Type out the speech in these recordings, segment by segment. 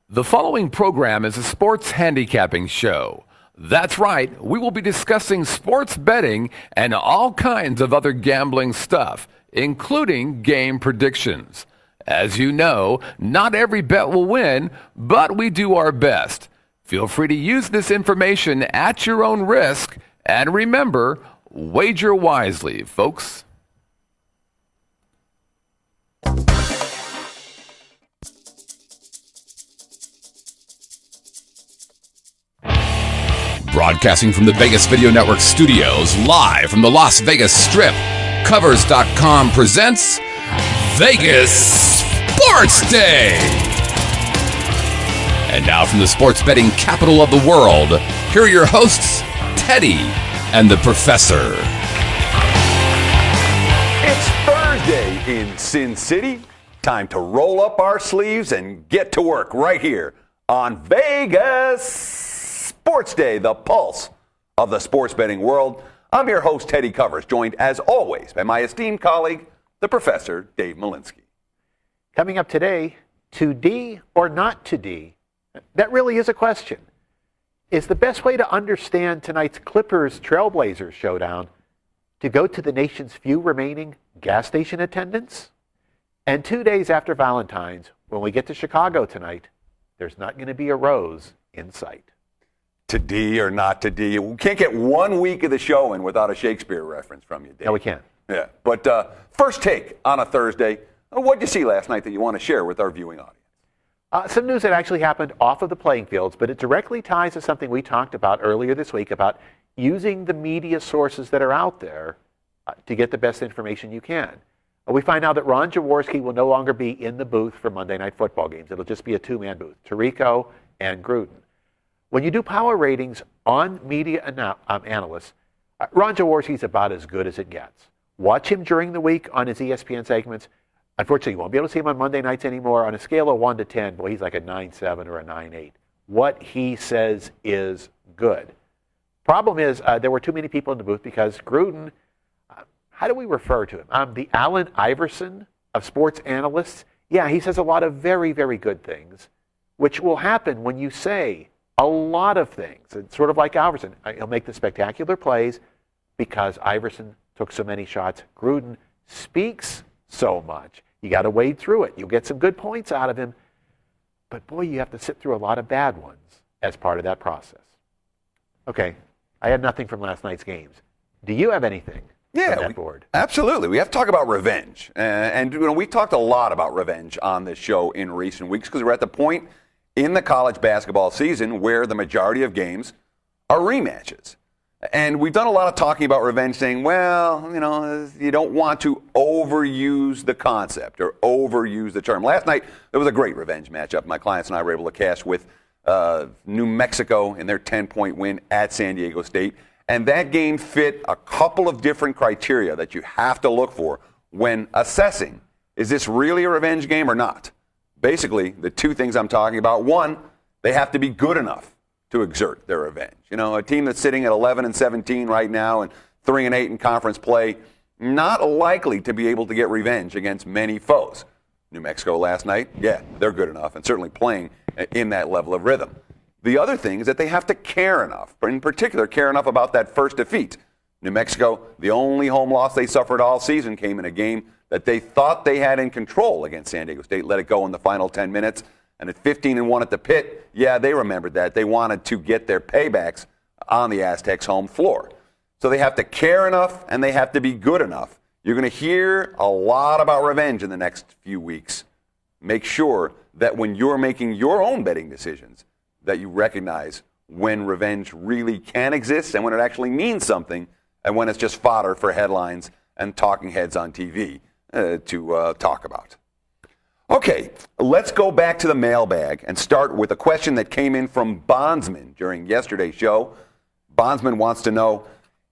The following program is a sports handicapping show. That's right, we will be discussing sports betting and all kinds of other gambling stuff, including game predictions. As you know, not every bet will win, but we do our best. Feel free to use this information at your own risk, and remember, wager wisely, folks. Broadcasting from the Vegas Video Network studios, live from the Las Vegas Strip, Covers.com presents Vegas SportsDay. And now from the sports betting capital of the world, here are your hosts, Teddy and the Professor. It's Thursday in Sin City. Time to roll up our sleeves and get to work right here on Vegas SportsDay, the pulse of the sports betting world. I'm your host, Teddy Covers, joined as always by my esteemed colleague, the Professor, Dave Malinsky. Coming up today, to D or not to D? That really is a question. Is the best way to understand tonight's Clippers-Trailblazers showdown to go to the nation's few remaining gas station attendants? And 2 days after Valentine's, when we get to Chicago tonight, there's not going to be a rose in sight. To D or not to D? We can't get 1 week of the show in without a Shakespeare reference from you, Dave. No, we can't. Yeah, but first take on a Thursday. What did you see last night that you want to share with our viewing audience? Some news that actually happened off of the playing fields, but it directly ties to something we talked about earlier this week about using the media sources that are out there to get the best information you can. We find out that Ron Jaworski will no longer be in the booth for Monday Night Football games. It'll just be a two-man booth, Tirico and Gruden. When you do power ratings on media analysts, Ron Jaworski's about as good as it gets. Watch him during the week on his ESPN segments. Unfortunately, you won't be able to see him on Monday nights anymore. On a scale of 1 to 10, boy, he's like a 9.7 or a 9.8. What he says is good. Problem is, there were too many people in the booth because Gruden, how do we refer to him? The Allen Iverson of sports analysts. Yeah, he says a lot of very, very good things, which will happen when you say a lot of things. It's sort of like Iverson. He'll make the spectacular plays because Iverson took so many shots. Gruden speaks so much. You got to wade through it. You'll get some good points out of him. But boy, you have to sit through a lot of bad ones as part of that process. Okay, I had nothing from last night's games. Do you have anything from that board? Absolutely. We have to talk about revenge. And we talked a lot about revenge on this show in recent weeks because we're at the point in the college basketball season where the majority of games are rematches. And we've done a lot of talking about revenge, saying, well, you don't want to overuse the concept or overuse the term. Last night, there was a great revenge matchup. My clients and I were able to cash with New Mexico in their 10-point win at San Diego State. And that game fit a couple of different criteria that you have to look for when assessing, is this really a revenge game or not? Basically, the two things I'm talking about, one, they have to be good enough to exert their revenge. A team that's sitting at 11-17 right now and 3-8 in conference play, not likely to be able to get revenge against many foes. New Mexico last night, yeah, they're good enough and certainly playing in that level of rhythm. The other thing is that they have to care enough, in particular, care enough about that first defeat. New Mexico, the only home loss they suffered all season came in a game that they thought they had in control against San Diego State, let it go in the final 10 minutes. And at 15-1 at the pit, yeah, they remembered that. They wanted to get their paybacks on the Aztecs' home floor. So they have to care enough and they have to be good enough. You're going to hear a lot about revenge in the next few weeks. Make sure that when you're making your own betting decisions, that you recognize when revenge really can exist and when it actually means something and when it's just fodder for headlines and talking heads on TV to talk about. Okay, let's go back to the mailbag and start with a question that came in from Bondsman during yesterday's show. Bondsman wants to know,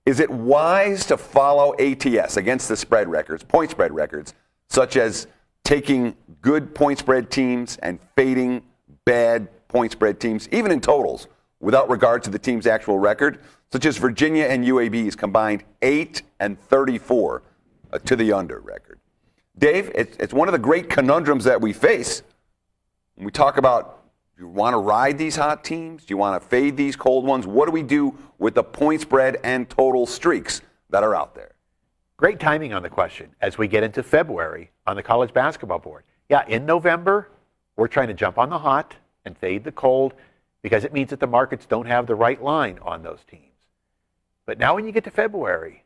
is it wise to follow ATS against the spread records, point spread records, such as taking good point spread teams and fading bad point spread teams, even in totals, without regard to the team's actual record, such as Virginia and UAB's combined 8-34 to the under record? Dave, it's one of the great conundrums that we face when we talk about you want to ride these hot teams? Do you want to fade these cold ones? What do we do with the point spread and total streaks that are out there? Great timing on the question as we get into February on the college basketball board. Yeah, in November, we're trying to jump on the hot and fade the cold because it means that the markets don't have the right line on those teams. But now when you get to February,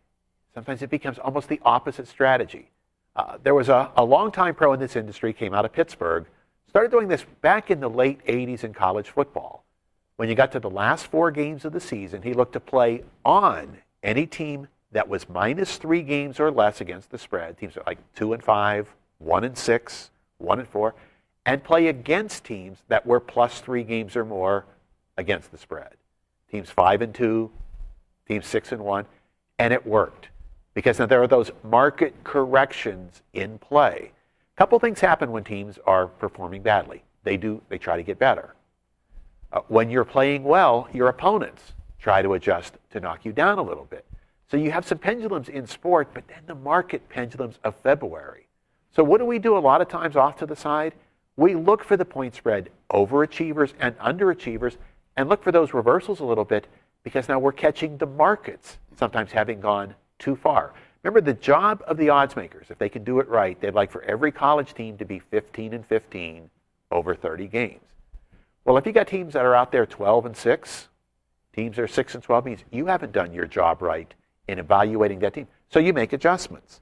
sometimes it becomes almost the opposite strategy. There was a longtime pro in this industry, came out of Pittsburgh, started doing this back in the late 80s in college football. When you got to the last 4 games of the season, he looked to play on any team that was -3 games or less against the spread, teams like 2-5, 1-6, 1-4, and play against teams that were +3 games or more against the spread. Teams 5-2, teams 6-1, and it worked. Because now there are those market corrections in play. A couple things happen when teams are performing badly. They try to get better. When you're playing well, your opponents try to adjust to knock you down a little bit. So you have some pendulums in sport, but then the market pendulums of February. So what do we do a lot of times off to the side? We look for the point spread overachievers and underachievers and look for those reversals a little bit because now we're catching the markets sometimes having gone too far. Remember, the job of the odds makers, if they can do it right, they'd like for every college team to be 15-15 over 30 games. Well, if you got teams that are out there 12-6, teams that are 6-12, means you haven't done your job right in evaluating that team. So you make adjustments.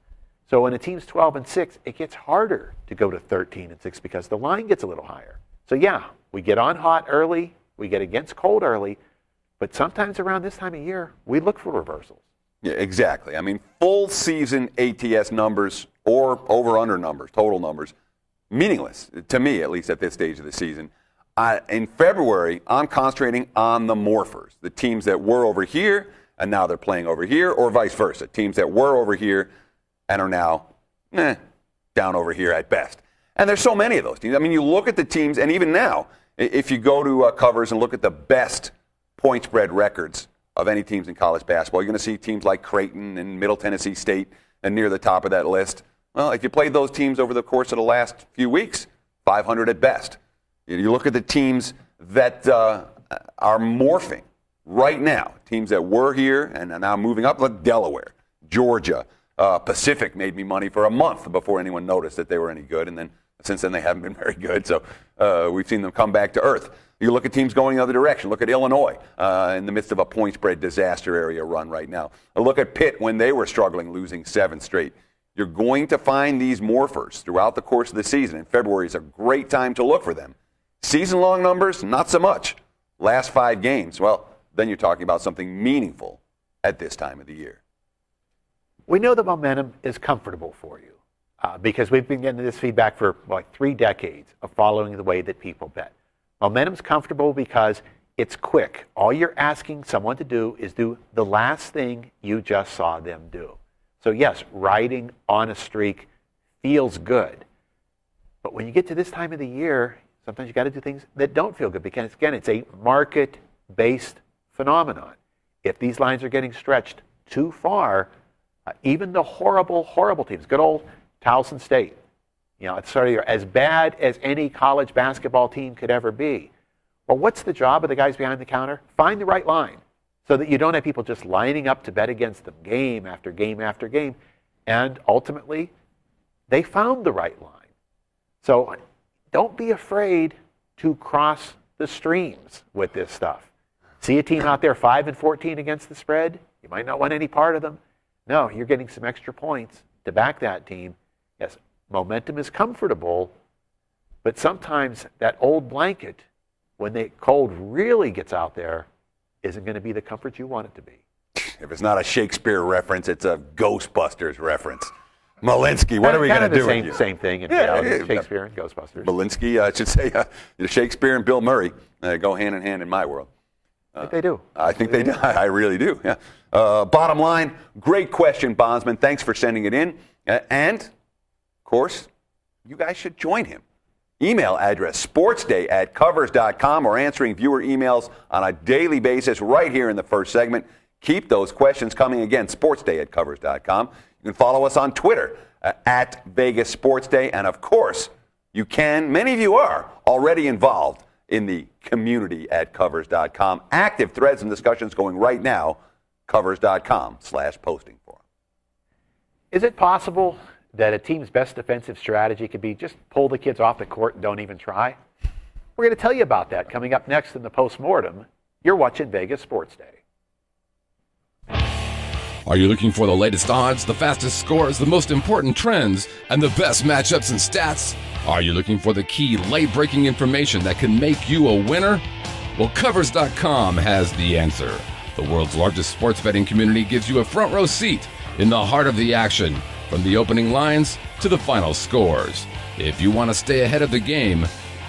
So when a team's 12-6, it gets harder to go to 13-6 because the line gets a little higher. So yeah, we get on hot early, we get against cold early, but sometimes around this time of year, we look for reversals. Yeah, exactly. I mean, full season ATS numbers or over-under numbers, total numbers, meaningless, to me at least at this stage of the season. In February, I'm concentrating on the morphers, the teams that were over here and now they're playing over here, or vice versa, teams that were over here and are now down over here at best. And there's so many of those teams. I mean, you look at the teams, and even now, if you go to covers and look at the best point spread records of any teams in college basketball, you're going to see teams like Creighton and Middle Tennessee State and near the top of that list. Well, if you played those teams over the course of the last few weeks, 500 at best. You look at the teams that are morphing right now, teams that were here and are now moving up, like Delaware, Georgia, Pacific made me money for a month before anyone noticed that they were any good, and then since then they haven't been very good, so we've seen them come back to earth. You look at teams going the other direction. Look at Illinois in the midst of a point spread disaster area run right now. Look at Pitt when they were struggling, losing 7 straight. You're going to find these morphers throughout the course of the season, and February is a great time to look for them. Season-long numbers, not so much. Last 5 games, well, then you're talking about something meaningful at this time of the year. We know the momentum is comfortable for you because we've been getting this feedback for like 3 decades of following the way that people bet. Momentum's comfortable because it's quick. All you're asking someone to do is do the last thing you just saw them do. So yes, riding on a streak feels good. But when you get to this time of the year, sometimes you got to do things that don't feel good because, again, it's a market-based phenomenon. If these lines are getting stretched too far, even the horrible, horrible teams, good old Towson State, it's sort of as bad as any college basketball team could ever be. Well, what's the job of the guys behind the counter? Find the right line so that you don't have people just lining up to bet against them game after game after game. And ultimately, they found the right line. So don't be afraid to cross the streams with this stuff. See a team out there 5-14 against the spread? You might not want any part of them. No, you're getting some extra points to back that team. Yes, momentum is comfortable, but sometimes that old blanket, when the cold really gets out there, isn't going to be the comfort you want it to be. If it's not a Shakespeare reference, it's a Ghostbusters reference. Malinsky, what are we going to do with you? Same thing in reality, Shakespeare and Ghostbusters. Malinsky, I should say, Shakespeare and Bill Murray go hand in hand in my world. I think they do. I think they do. I really do. Yeah. Bottom line, great question, Bondsman. Thanks for sending it in. And, of course, you guys should join him. Email address, sportsday@covers.com, or answering viewer emails on a daily basis right here in the first segment. Keep those questions coming. Again, sportsday@covers.com. You can follow us on Twitter @VegasSportsDay. And, of course, you can, many of you are already involved in the community at Covers.com. Active threads and discussions going right now, Covers.com/posting forum. Is it possible that a team's best defensive strategy could be just pull the kids off the court and don't even try? We're going to tell you about that coming up next in the Postmortem. You're watching Vegas Sports Day. Are you looking for the latest odds, the fastest scores, the most important trends, and the best matchups and stats? Are you looking for the key late-breaking information that can make you a winner? Well, Covers.com has the answer. The world's largest sports betting community gives you a front row seat in the heart of the action, from the opening lines to the final scores. If you want to stay ahead of the game,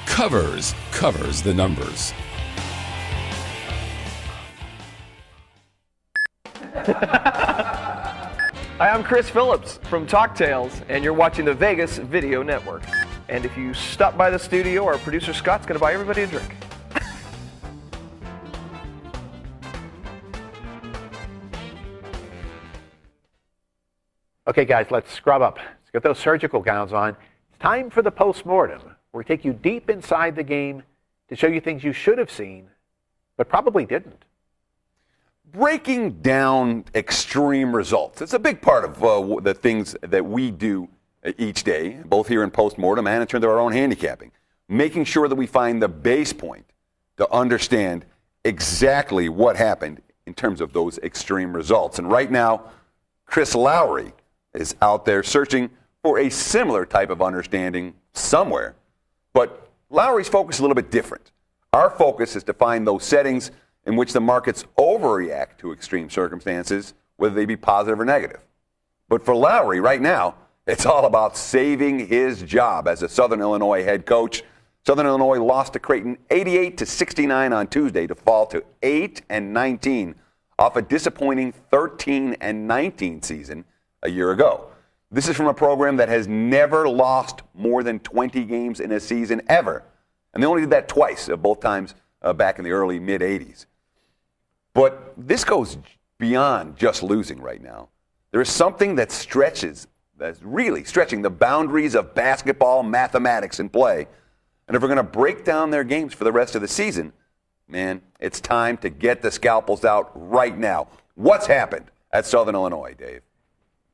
Covers covers the numbers. Hi, I'm Chris Phillips from Talk Tales, and you're watching the Vegas Video Network. And if you stop by the studio, our producer Scott's going to buy everybody a drink. Okay, guys, let's scrub up. Let's get those surgical gowns on. It's time for the Postmortem, where we take you deep inside the game to show you things you should have seen, but probably didn't. Breaking down extreme results. It's a big part of the things that we do each day, both here in Postmortem and in terms of our own handicapping. Making sure that we find the base point to understand exactly what happened in terms of those extreme results. And right now, Chris Lowry is out there searching for a similar type of understanding somewhere. But Lowry's focus is a little bit different. Our focus is to find those settings in which the markets overreact to extreme circumstances, whether they be positive or negative. But for Lowry, right now, it's all about saving his job as a Southern Illinois head coach. Southern Illinois lost to Creighton 88-69 on Tuesday to fall to 8-19 off a disappointing 13-19 season a year ago. This is from a program that has never lost more than 20 games in a season ever. And they only did that twice, both times back in the early mid-'80s. But this goes beyond just losing right now. There is something that's really stretching the boundaries of basketball, mathematics, and play. And if we're going to break down their games for the rest of the season, man, it's time to get the scalpels out right now. What's happened at Southern Illinois, Dave?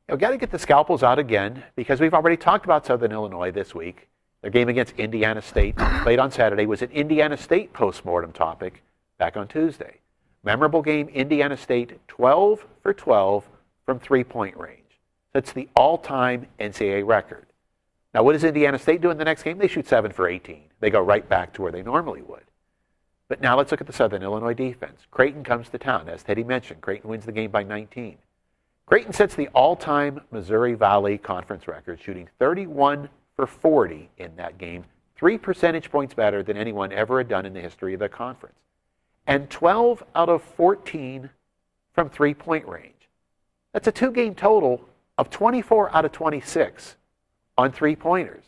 We've got to get the scalpels out again because we've already talked about Southern Illinois this week. Their game against Indiana State, played on Saturday, was an Indiana State postmortem topic back on Tuesday. Memorable game, Indiana State 12 for 12 from three-point range. That's the all-time NCAA record. Now, what does Indiana State do in the next game? They shoot 7 for 18. They go right back to where they normally would. But now let's look at the Southern Illinois defense. Creighton comes to town. As Teddy mentioned, Creighton wins the game by 19. Creighton sets the all-time Missouri Valley Conference record, shooting 31 for 40 in that game, 3 percentage points better than anyone ever had done in the history of the conference. And 12 out of 14 from three-point range. That's a two-game total of 24 out of 26 on three-pointers.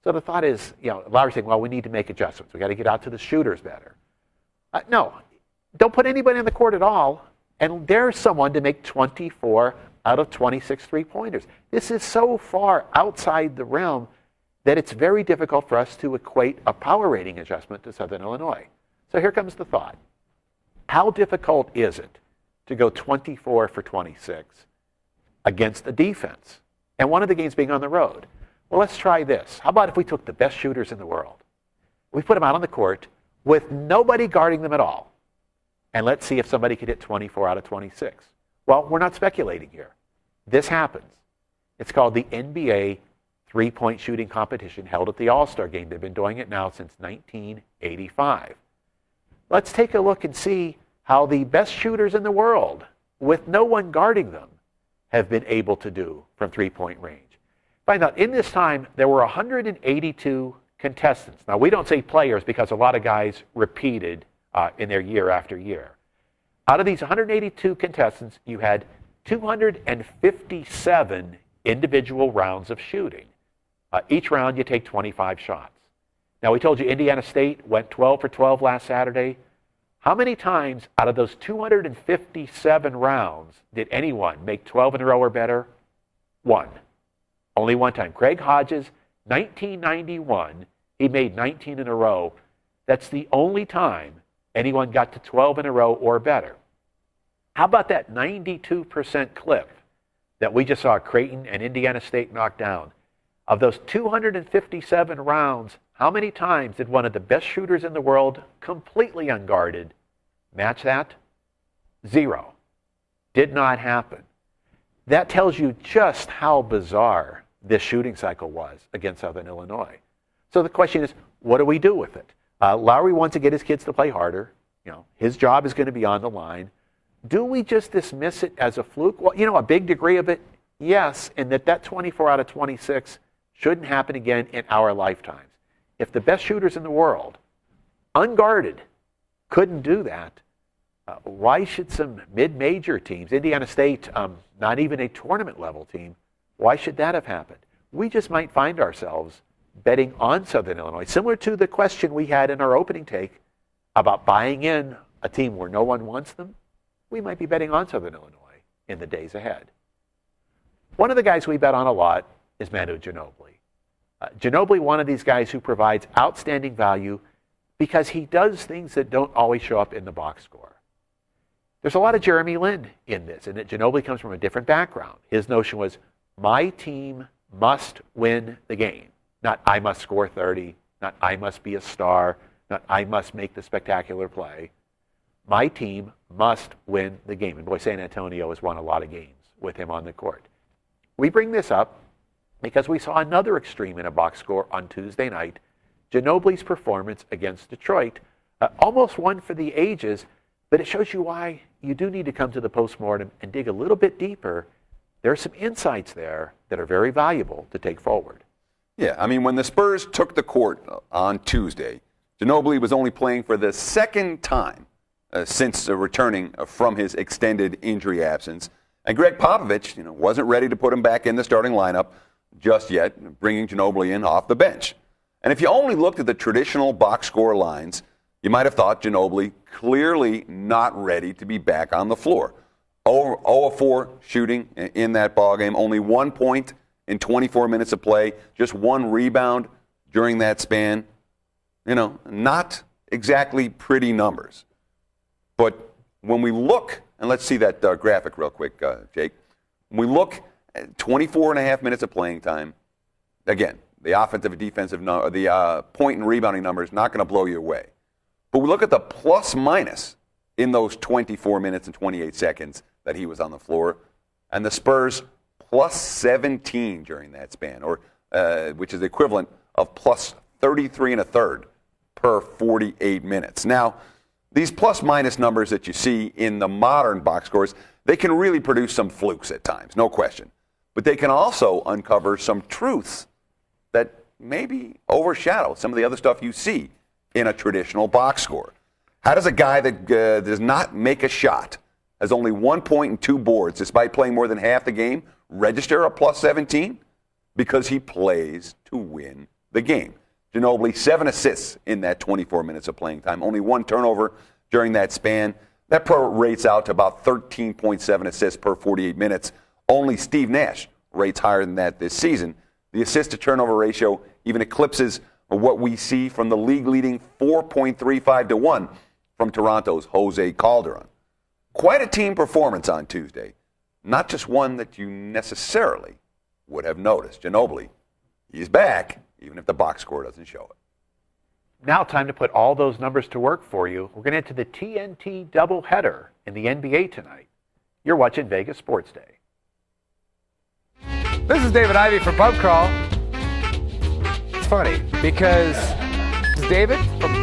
So the thought is, Lowry's saying, well, we need to make adjustments. We've got to get out to the shooters better. No, don't put anybody on the court at all, and there's someone to make 24 out of 26 three-pointers. This is so far outside the realm that it's very difficult for us to equate a power rating adjustment to Southern Illinois. So here comes the thought. How difficult is it to go 24 for 26 against a defense? And one of the games being on the road. Well, let's try this. How about if we took the best shooters in the world? We put them out on the court with nobody guarding them at all. And let's see if somebody could hit 24 out of 26. Well, we're not speculating here. This happens. It's called the NBA three-point shooting competition held at the All-Star Game. They've been doing it now since 1985. Let's take a look and see how the best shooters in the world, with no one guarding them, have been able to do from three-point range. Find out, in this time, there were 182 contestants. Now, we don't say players because a lot of guys repeated in their year after year. Out of these 182 contestants, you had 257 individual rounds of shooting. Each round, you take 25 shots. Now, we told you Indiana State went 12 for 12 last Saturday. How many times out of those 257 rounds did anyone make 12 in a row or better? One. Only one time. Craig Hodges, 1991, he made 19 in a row. That's the only time anyone got to 12 in a row or better. How about that 92% clip that we just saw Creighton and Indiana State knock down? Of those 257 rounds, how many times did one of the best shooters in the world, completely unguarded, match that? 0. Did not happen. That tells you just how bizarre this shooting cycle was against Southern Illinois. So the question is, what do we do with it? Lowry wants to get his kids to play harder. His job is going to be on the line. Do we just dismiss it as a fluke? Well, a big degree of it, yes, and that 24 out of 26 shouldn't happen again in our lifetimes. If the best shooters in the world, unguarded, couldn't do that, why should some mid-major teams, Indiana State, not even a tournament-level team, why should that have happened? We just might find ourselves betting on Southern Illinois, similar to the question we had in our opening take about buying in a team where no one wants them. We might be betting on Southern Illinois in the days ahead. One of the guys we bet on a lot is Manu Ginobili. Ginobili, one of these guys who provides outstanding value because he does things that don't always show up in the box score. There's a lot of Jeremy Lin in this, and that Ginobili comes from a different background. His notion was, my team must win the game. Not I must score 30, not I must be a star, not I must make the spectacular play. My team must win the game. And boy, San Antonio has won a lot of games with him on the court. We bring this up because we saw another extreme in a box score on Tuesday night. Ginobili's performance against Detroit, almost one for the ages, but it shows you why you do need to come to the postmortem and dig a little bit deeper. There are some insights there that are very valuable to take forward. Yeah, I mean, when the Spurs took the court on Tuesday, Ginobili was only playing for the second time since returning from his extended injury absence. And Greg Popovich, wasn't ready to put him back in the starting lineup just yet, bringing Ginobili in off the bench. And if you only looked at the traditional box score lines, you might have thought Ginobili clearly not ready to be back on the floor. 0 of 4 shooting in that ballgame, only 1 point in 24 minutes of play, just 1 rebound during that span. Not exactly pretty numbers. But when we look, and let's see that graphic real quick, Jake. When we look at 24 and a half minutes of playing time, again, the offensive and defensive, the point and rebounding number is not going to blow you away. But we look at the plus minus in those 24 minutes and 28 seconds that he was on the floor, and the Spurs plus 17 during that span, or which is the equivalent of plus 33 and a third per 48 minutes. Now, these plus minus numbers that you see in the modern box scores, they can really produce some flukes at times, no question. But they can also uncover some truths that maybe overshadow some of the other stuff you see in a traditional box score. How does a guy that does not make a shot, has only 1 point and 2 boards, despite playing more than half the game, register a plus 17? Because he plays to win the game. Ginobili, 7 assists in that 24 minutes of playing time, only 1 turnover during that span. That prorates out to about 13.7 assists per 48 minutes. Only Steve Nash rates higher than that this season. The assist-to-turnover ratio even eclipses what we see from the league-leading 4.35 to 1 from Toronto's Jose Calderon. Quite a team performance on Tuesday. Not just one that you necessarily would have noticed. Ginobili, he's back, even if the box score doesn't show it. Now time to put all those numbers to work for you. We're going to get to the TNT doubleheader in the NBA tonight. You're watching Vegas Sports Day. This is David Ivey from Pub Crawl. It's funny because David from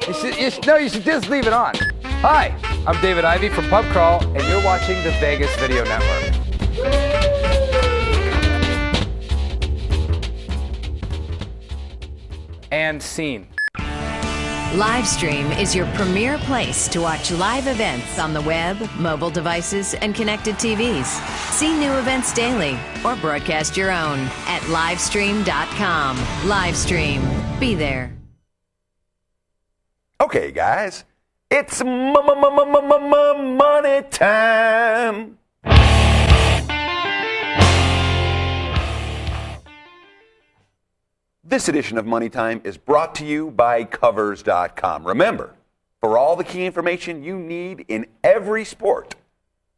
you should just leave it on. Hi, I'm David Ivey from Pub Crawl, and you're watching the Vegas Video Network. And scene. Livestream is your premier place to watch live events on the web, mobile devices, and connected TVs. See new events daily or broadcast your own at livestream.com. Livestream. Be there. Okay, guys, it's money time. This edition of Money Time is brought to you by Covers.com. Remember, for all the key information you need in every sport,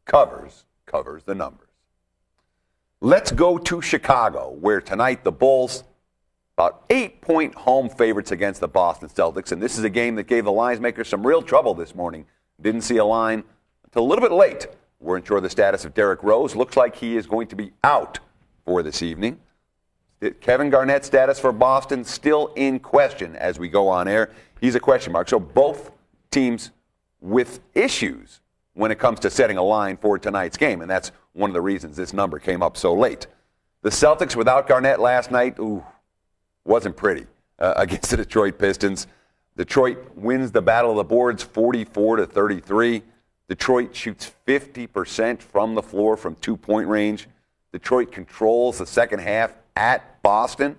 Covers covers the numbers. Let's go to Chicago, where tonight the Bulls, about 8-point home favorites against the Boston Celtics. And this is a game that gave the lines makers some real trouble this morning. Didn't see a line until a little bit late. Weren't sure the status of Derrick Rose. Looks like he is going to be out for this evening. Kevin Garnett's status for Boston still in question as we go on air. He's a question mark. So both teams with issues when it comes to setting a line for tonight's game, and that's one of the reasons this number came up so late. The Celtics without Garnett last night, wasn't pretty against the Detroit Pistons. Detroit wins the battle of the boards 44-33. Detroit shoots 50% from the floor from 2-point range. Detroit controls the second half at Boston,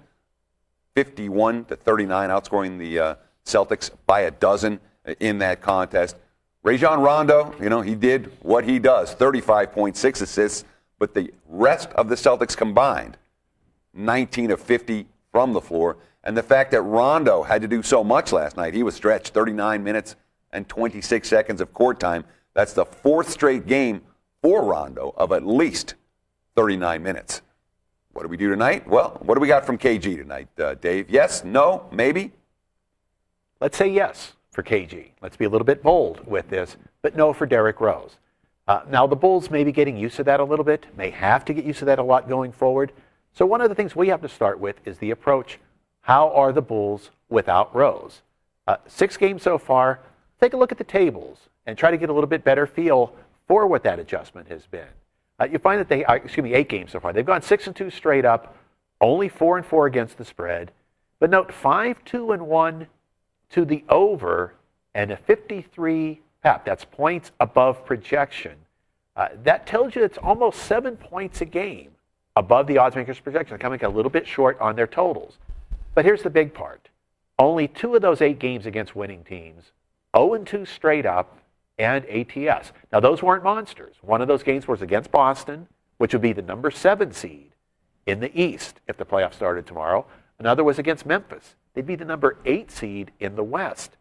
51-39, outscoring the Celtics by a dozen in that contest. Rajon Rondo, he did what he does, 35.6 assists, but the rest of the Celtics combined, 19 of 50 from the floor. And the fact that Rondo had to do so much last night, he was stretched 39 minutes and 26 seconds of court time. That's the fourth straight game for Rondo of at least 39 minutes. What do we do tonight? Well, what do we got from KG tonight, Dave? Yes? No? Maybe? Let's say yes for KG. Let's be a little bit bold with this, but no for Derrick Rose. Now, the Bulls may be getting used to that a little bit, may have to get used to that a lot going forward. So one of the things we have to start with is the approach. How are the Bulls without Rose? 6 games so far. Take a look at the tables and try to get a little bit better feel for what that adjustment has been. You find that 8 games so far. They've gone 6-2 straight up, only 4-4 against the spread. But note 5-2-1 to the over and a 53 PAP. That's points above projection. That tells you it's almost 7 points a game above the odds makers' projection. They're coming a little bit short on their totals. But here's the big part. Only 2 of those 8 games against winning teams, 0-2 straight up, and ATS. Now, those weren't monsters. One of those games was against Boston, which would be the number 7 seed in the East if the playoffs started tomorrow. Another was against Memphis. They'd be the number 8 seed in the West.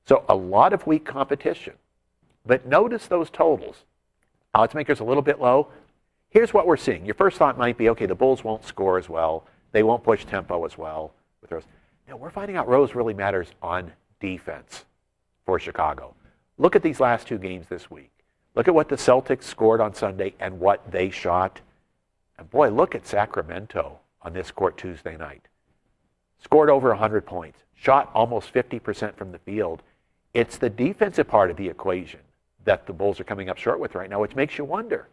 So a lot of weak competition. But notice those totals. Odds makers a little bit low. Here's what we're seeing. Your first thought might be, okay, the Bulls won't score as well. They won't push tempo as well with Rose. Now, we're finding out Rose really matters on defense for Chicago. Look at these last 2 games this week. Look at what the Celtics scored on Sunday and what they shot. And boy, look at Sacramento on this court Tuesday night. Scored over 100 points. Shot almost 50% from the field. It's the defensive part of the equation that the Bulls are coming up short with right now, which makes you wonder,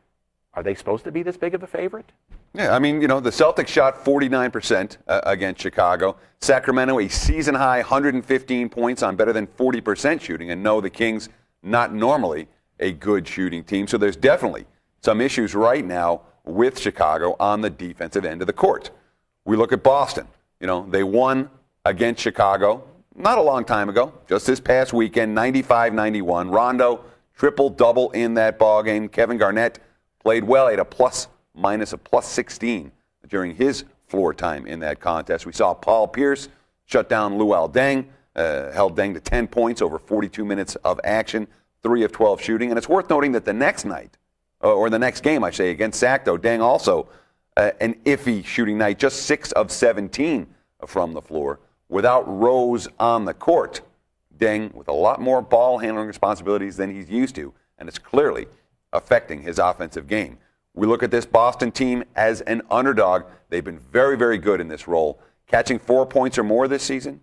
are they supposed to be this big of a favorite? Yeah, the Celtics shot 49% against Chicago. Sacramento, a season-high 115 points on better than 40% shooting. And no, the Kings, not normally a good shooting team. So there's definitely some issues right now with Chicago on the defensive end of the court. We look at Boston. They won against Chicago not a long time ago, just this past weekend, 95-91. Rondo, triple-double in that ballgame. Kevin Garnett played well, at a +16 during his floor time in that contest. We saw Paul Pierce shut down Luol Deng, held Deng to 10 points over 42 minutes of action, 3 of 12 shooting. And it's worth noting that the next night, or the next game, I say, against Sac, though, Deng also an iffy shooting night, just 6 of 17 from the floor. Without Rose on the court, Deng with a lot more ball handling responsibilities than he's used to, and it's clearly affecting his offensive game. We look at this Boston team as an underdog. They've been very, very good in this role, catching 4 points or more this season,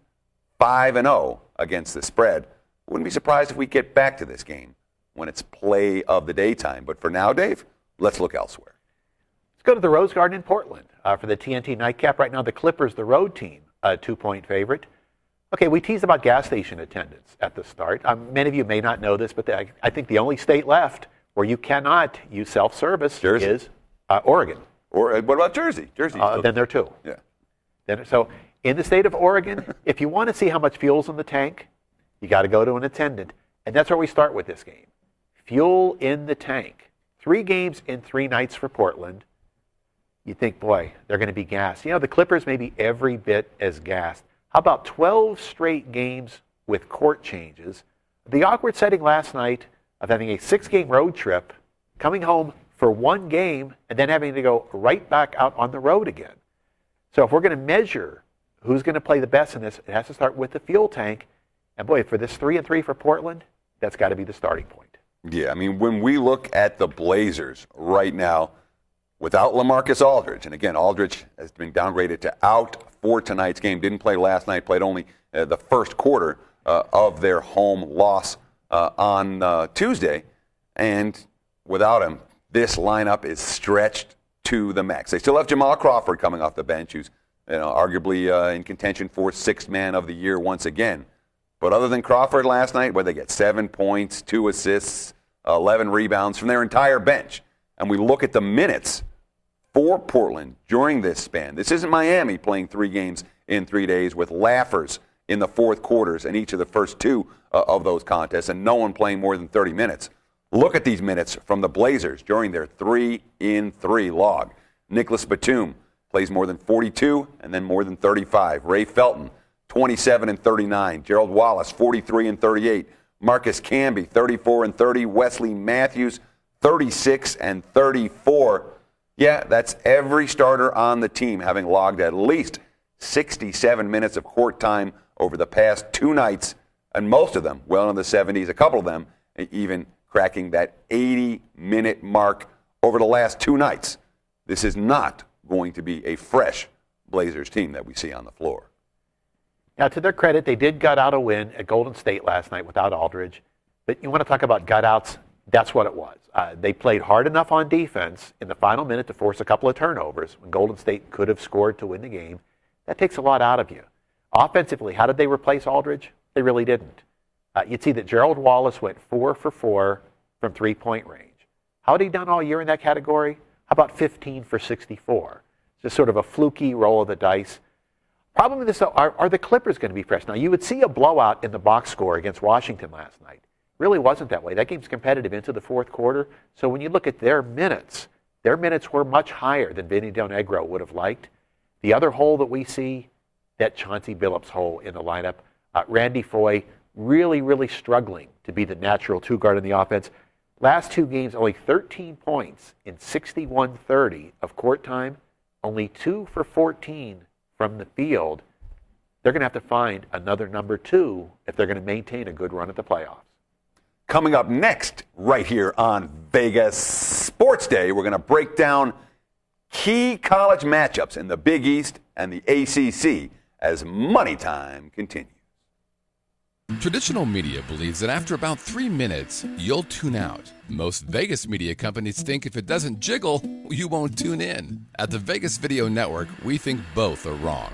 5-0 against the spread. Wouldn't be surprised if we get back to this game when it's play of the daytime. But for now, Dave, let's look elsewhere. Let's go to the Rose Garden in Portland for the TNT nightcap. Right now, the Clippers, the road team, a 2-point favorite. Okay, we teased about gas station attendance at the start. Many of you may not know this, but I think the only state left where you cannot use self-service is Oregon. Or what about Jersey? Then there are 2. Yeah. So in the state of Oregon, if you want to see how much fuel's in the tank, you got to go to an attendant. And that's where we start with this game. Fuel in the tank. 3 games in 3 nights for Portland. you think, boy, they're going to be gassed. The Clippers may be every bit as gassed. How about 12 straight games with court changes? The awkward setting last night of having a 6-game road trip, coming home for one game, and then having to go right back out on the road again. So if we're going to measure who's going to play the best in this, it has to start with the fuel tank. And boy, for this 3-3 for Portland, that's got to be the starting point. Yeah, I mean, when we look at the Blazers right now, without LaMarcus Aldridge, and again, Aldridge has been downgraded to out for tonight's game, didn't play last night, played only the first quarter of their home loss on Tuesday, and without him, this lineup is stretched to the max. They still have Jamal Crawford coming off the bench, who's arguably in contention for sixth man of the year once again. But other than Crawford last night, where they get 7 points, 2 assists, 11 rebounds from their entire bench, and we look at the minutes for Portland during this span. This isn't Miami playing 3 games in 3 days with laughers in the fourth quarters in each of the first 2 of those contests, and no one playing more than 30 minutes. Look at these minutes from the Blazers during their 3-in-3 log. Nicholas Batum plays more than 42 and then more than 35. Ray Felton, 27 and 39. Gerald Wallace, 43 and 38. Marcus Camby, 34 and 30. Wesley Matthews, 36 and 34. Yeah, that's every starter on the team having logged at least 67 minutes of court time over the past 2 nights, and most of them well in the 70s, a couple of them even cracking that 80-minute mark over the last 2 nights. This is not going to be a fresh Blazers team that we see on the floor. Now, to their credit, they did gut out a win at Golden State last night without Aldridge. But you want to talk about gut outs? That's what it was. They played hard enough on defense in the final minute to force a couple of turnovers when Golden State could have scored to win the game. That takes a lot out of you. Offensively, how did they replace Aldridge? They really didn't. You'd see that Gerald Wallace went 4 for 4 from three-point range. How had he done all year in that category? How about 15 for 64? Just sort of a fluky roll of the dice. Problem with this, though, are the Clippers going to be fresh? Now, you would see a blowout in the box score against Washington last night. Really wasn't that way. That game's competitive into the fourth quarter. So when you look at their minutes were much higher than Vinny Del Negro would have liked. The other hole that we see, that Chauncey Billups hole in the lineup. Randy Foye really, really struggling to be the natural two-guard in the offense. Last 2 games, only 13 points in 61-30 of court time, only 2 for 14 from the field. They're going to have to find another number 2 if they're going to maintain a good run at the playoffs. Coming up next, right here on Vegas Sports Day, we're going to break down key college matchups in the Big East and the ACC as Money Time continues. Traditional media believes that after about 3 minutes, you'll tune out. Most Vegas media companies think if it doesn't jiggle, you won't tune in. At the Vegas Video Network, we think both are wrong.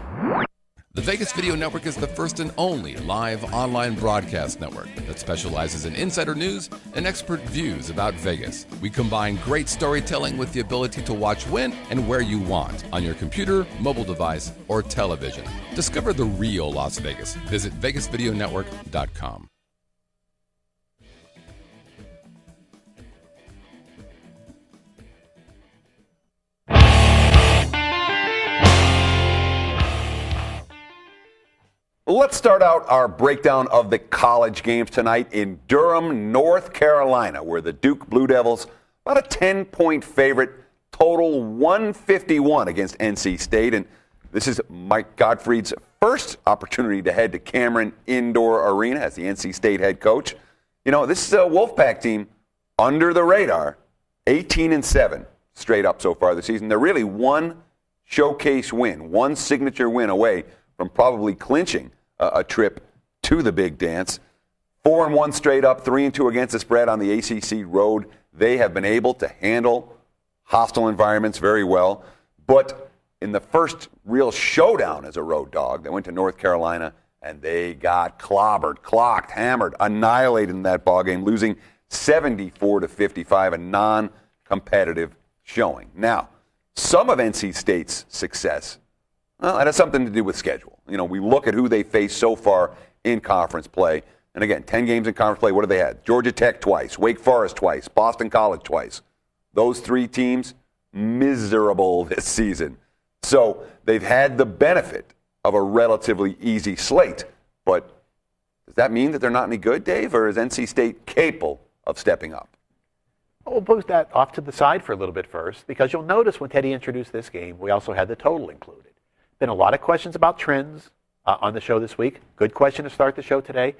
The Vegas Video Network is the first and only live online broadcast network that specializes in insider news and expert views about Vegas. We combine great storytelling with the ability to watch when and where you want on your computer, mobile device, or television. Discover the real Las Vegas. Visit VegasVideoNetwork.com. Let's start out our breakdown of the college games tonight in Durham, North Carolina, where the Duke Blue Devils, about a 10-point favorite, total 151 against NC State. And this is Mike Gottfried's first opportunity to head to Cameron Indoor Arena as the NC State head coach. This is a Wolfpack team under the radar, 18-7 straight up so far this season. They're really one showcase win, one signature win away from probably clinching a trip to the big dance. 4-1 straight up, 3-2 against the spread on the ACC road. They have been able to handle hostile environments very well. But in the first real showdown as a road dog, they went to North Carolina and they got clobbered, clocked, hammered, annihilated in that ballgame, losing 74-55, a non-competitive showing. Now, some of NC State's success, well, that has something to do with schedule. We look at who they faced so far in conference play. And again, 10 games in conference play, what have they had? Georgia Tech twice, Wake Forest twice, Boston College twice. Those 3 teams, miserable this season. So they've had the benefit of a relatively easy slate. But does that mean that they're not any good, Dave, or is NC State capable of stepping up? We'll put that off to the side for a little bit first, because you'll notice when Teddy introduced this game, we also had the total included. Been a lot of questions about trends on the show this week. Good question to start the show today.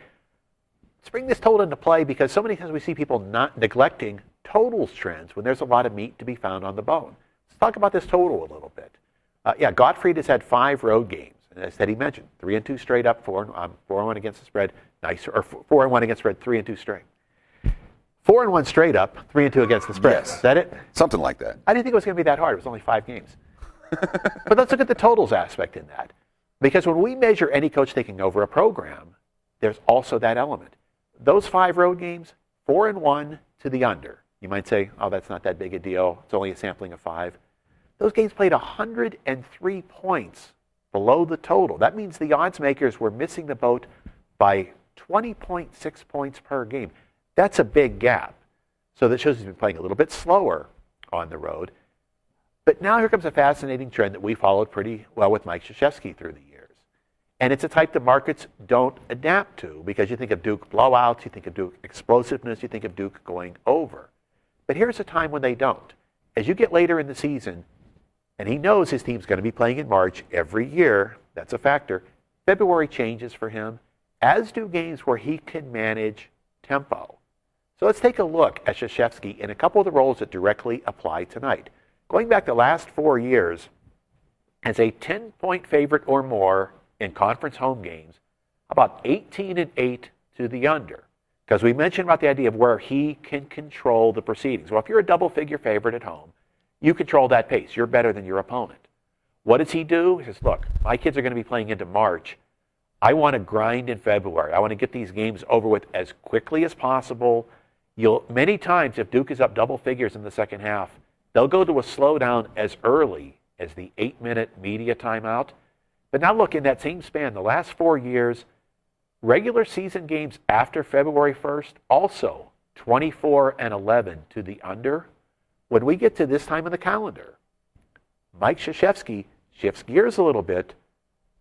Let's bring this total into play, because so many times we see people not neglecting totals trends when there's a lot of meat to be found on the bone. Let's talk about this total a little bit. Gottfried has had 5 road games. And as Teddy mentioned, 3-2 straight up, 4-1 against the spread, nice, or 4-1 against the spread, 3-2 straight. 4-1 straight up, 3-2 against the spread. Yes. Is that it? Something like that. I didn't think it was going to be that hard. It was only 5 games. But let's look at the totals aspect in that. Because when we measure any coach taking over a program, there's also that element. Those 5 road games, 4-1 to the under. You might say, oh, that's not that big a deal. It's only a sampling of 5. Those games played 103 points below the total. That means the odds makers were missing the boat by 20.6 points per game. That's a big gap. So that shows he's been playing a little bit slower on the road. But now here comes a fascinating trend that we followed pretty well with Mike Krzyzewski through the years. And it's a type that markets don't adapt to, because you think of Duke blowouts, you think of Duke explosiveness, you think of Duke going over. But here's a time when they don't. As you get later in the season, and he knows his team's going to be playing in March every year, that's a factor, February changes for him, as do games where he can manage tempo. So let's take a look at Krzyzewski in a couple of the roles that directly apply tonight. Going back the last 4 years, as a 10-point favorite or more in conference home games, about 18-8 to the under. Because we mentioned about the idea of where he can control the proceedings. Well, if you're a double-figure favorite at home, you control that pace. You're better than your opponent. What does he do? He says, look, my kids are going to be playing into March. I want to grind in February. I want to get these games over with as quickly as possible. Many times, if Duke is up double figures in the second half, they'll go to a slowdown as early as the 8-minute media timeout. But now look, in that same span, the last 4 years, regular season games after February 1st, also 24-11 to the under. When we get to this time of the calendar, Mike Krzyzewski shifts gears a little bit,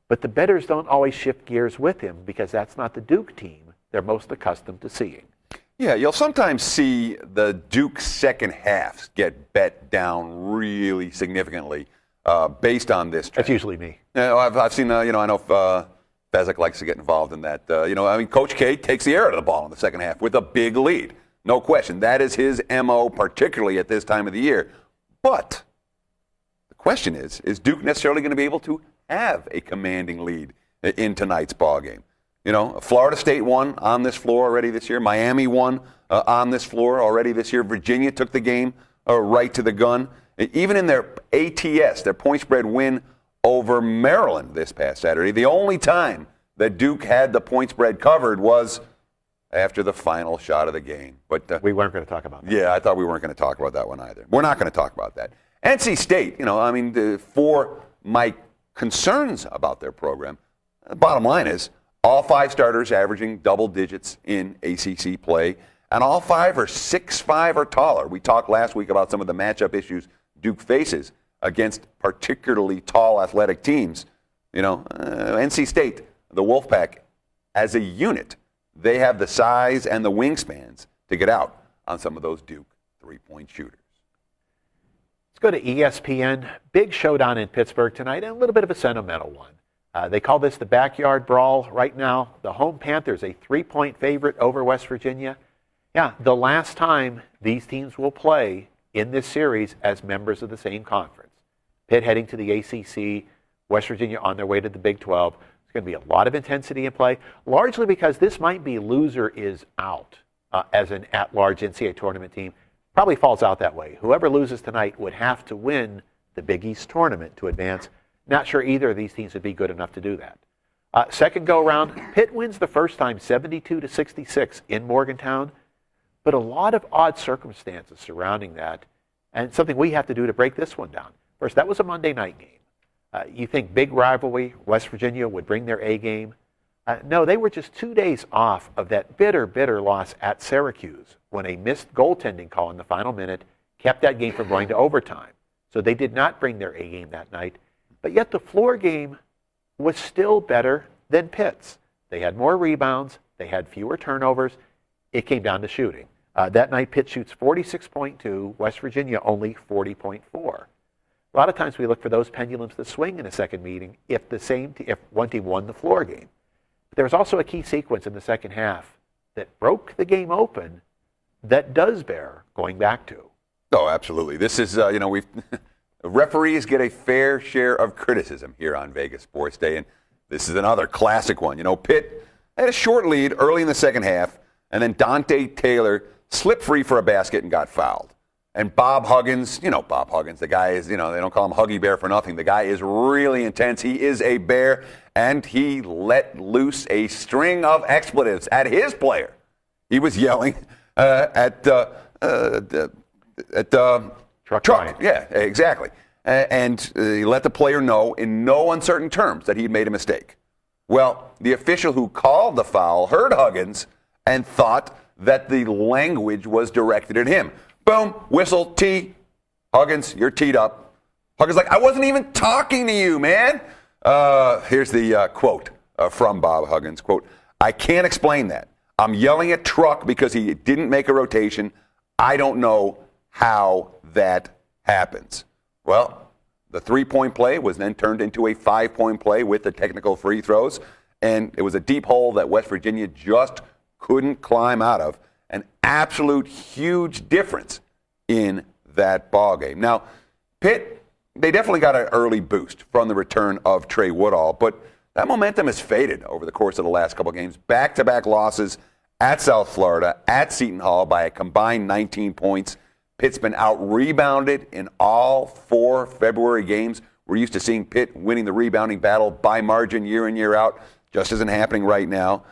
but the bettors don't always shift gears with him, because that's not the Duke team they're most accustomed to seeing. Yeah, you'll sometimes see the Duke second halves get bet down really significantly based on this trend. That's usually me. I've seen, I know Fezzik likes to get involved in that. Coach K takes the air out of the ball in the second half with a big lead. No question. That is his MO, particularly at this time of the year. But the question is Duke necessarily going to be able to have a commanding lead in tonight's ball game? Florida State won on this floor already this year. Miami won on this floor already this year. Virginia took the game right to the gun. Even in their ATS, their point spread win over Maryland this past Saturday, the only time that Duke had the point spread covered was after the final shot of the game. But we weren't going to talk about that. Yeah, I thought we weren't going to talk about that one either. We're not going to talk about that. NC State, for my concerns about their program, the bottom line is all 5 starters averaging double digits in ACC play, and all 5 are 6'5" or taller. We talked last week about some of the matchup issues Duke faces against particularly tall athletic teams. NC State, the Wolfpack, as a unit, they have the size and the wingspans to get out on some of those Duke three-point shooters. Let's go to ESPN. Big showdown in Pittsburgh tonight, and a little bit of a sentimental one. They call this the backyard brawl right now. The home Panthers, a 3-point favorite over West Virginia. Yeah, the last time these teams will play in this series as members of the same conference. Pitt heading to the ACC, West Virginia on their way to the Big 12. Going to be a lot of intensity in play, largely because this might be loser is out as an at-large NCAA tournament team. Probably falls out that way. Whoever loses tonight would have to win the Big East tournament to advance. Not sure either of these teams would be good enough to do that. Second go-around, Pitt wins the first time 72-66 in Morgantown, but a lot of odd circumstances surrounding that, and something we have to do to break this one down. First, that was a Monday night game. You think big rivalry, West Virginia would bring their A game? No, they were just 2 days off of that bitter loss at Syracuse when a missed goaltending call in the final minute kept that game from going to overtime. So they did not bring their A game that night. But yet the floor game was still better than Pitt's. They had more rebounds. They had fewer turnovers. It came down to shooting. That night, Pitt shoots 46.2, West Virginia only 40.4. A lot of times we look for those pendulums to swing in a second meeting if one team won the floor game. But there was also a key sequence in the second half that broke the game open that does bear going back to. Oh, absolutely. This is, referees get a fair share of criticism here on Vegas Sports Day, and this is another classic one. Pitt had a short lead early in the second half, and then Dante Taylor slipped free for a basket and got fouled. And Bob Huggins, Bob Huggins, the guy is, they don't call him Huggy Bear for nothing. The guy is really intense. He is a bear, and he let loose a string of expletives at his player. He was yelling at Truck. Yeah, exactly. And he let the player know in no uncertain terms that he had made a mistake. Well, the official who called the foul heard Huggins and thought that the language was directed at him. Boom, whistle, tee. Huggins, you're teed up. Huggins like, I wasn't even talking to you, man. Here's the quote from Bob Huggins. Quote, I can't explain that. I'm yelling at Truck because he didn't make a rotation. I don't know how that happens. Well, the three-point play was then turned into a 5-point play with the technical free throws, and it was a deep hole that West Virginia just couldn't climb out of. An absolute huge difference in that ball game. Now, Pitt, they definitely got an early boost from the return of Trey Woodall, but that momentum has faded over the course of the last couple of games. Back-to-back losses at South Florida, at Seton Hall by a combined 19 points. Pitt's been out-rebounded in all 4 February games. We're used to seeing Pitt winning the rebounding battle by margin year in, year out. Just isn't happening right now.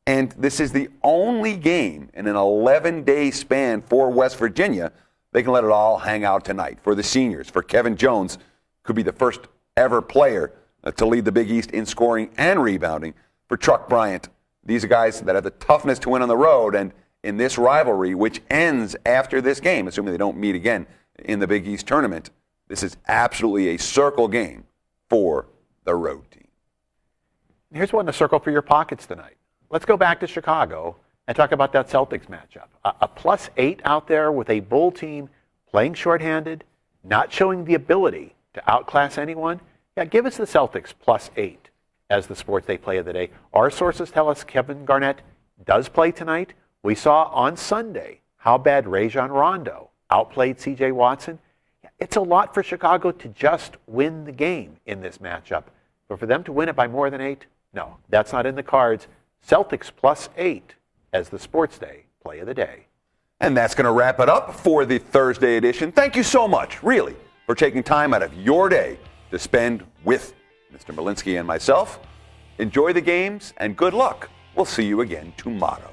And this is the only game in an 11-day span for West Virginia. They can let it all hang out tonight. For the seniors, for Kevin Jones, could be the first ever player to lead the Big East in scoring and rebounding. For Truck Bryant, these are guys that have the toughness to win on the road. And in this rivalry, which ends after this game, assuming they don't meet again in the Big East tournament, this is absolutely a circle game for the road team. Here's one to circle for your pockets tonight. Let's go back to Chicago and talk about that Celtics matchup. A +8 out there with a Bull team playing shorthanded, not showing the ability to outclass anyone. Yeah, give us the Celtics +8 as the Sports Day play of the day. Our sources tell us Kevin Garnett does play tonight. We saw on Sunday how bad Rajon Rondo outplayed C.J. Watson. It's a lot for Chicago to just win the game in this matchup. But for them to win it by more than 8, no, that's not in the cards. Celtics +8 as the Sports Day play of the day. And that's going to wrap it up for the Thursday edition. Thank you so much, really, for taking time out of your day to spend with Mr. Malinsky and myself. Enjoy the games and good luck. We'll see you again tomorrow.